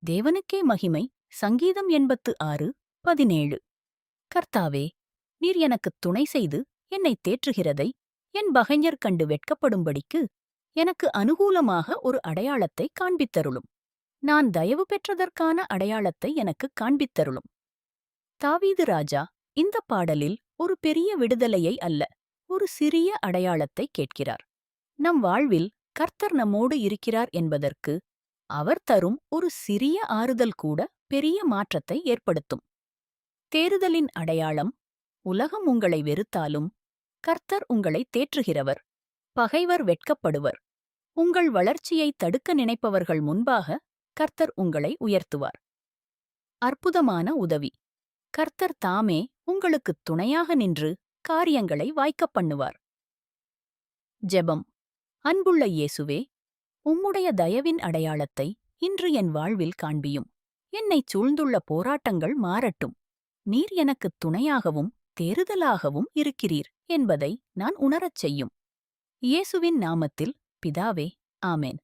தேவனுக்கே மகிமை. சங்கீதம் 86:17. கர்த்தாவே, நீர் எனக்குத் துணை செய்து என்னைத் தேற்றுகிறதை என் பகைஞர் கண்டு வெட்கப்படும்படிக்கு எனக்கு அனுகூலமாக ஒரு அடையாளத்தைக் காண்பித்தருளும். நான் தயவு பெற்றதற்கான அடையாளத்தை எனக்குக் காண்பித்தருளும். தாவீது ராஜா இந்தப் பாடலில் ஒரு பெரிய விடுதலையை அல்ல, ஒரு சிறிய அடையாளத்தைக் கேட்கிறார். நம் வாழ்வில் கர்த்தர் நம்மோடு இருக்கிறார் என்பதற்கு அவர் தரும் ஒரு சிறிய ஆறுதல் கூட பெரிய மாற்றத்தை ஏற்படுத்தும். தேறுதலின் அடையாளம்: உலகம் உங்களை வெறுத்தாலும் கர்த்தர் உங்களை தேற்றுகிறவர். பகைவர் வெட்கப்படுவர். உங்கள் வளர்ச்சியை தடுக்க நினைப்பவர்கள் முன்பாக கர்த்தர் உங்களை உயர்த்துவார். அற்புதமான உதவி: கர்த்தர் தாமே உங்களுக்குத் துணையாக நின்று காரியங்களை வாய்க்கப் பண்ணுவார். ஜெபம். அன்புள்ள இயேசுவே, உம்முடைய தயவின் அடையாளத்தை இன்று என் வாழ்வில் காண்பியும். என்னைச் சூழ்ந்துள்ள போராட்டங்கள் மாறட்டும். நீர் எனக்குத் துணையாகவும் தேறுதலாகவும் இருக்கிறீர் என்பதை நான் உணரச் செய்யும். இயேசுவின் நாமத்தில் பிதாவே, ஆமென்.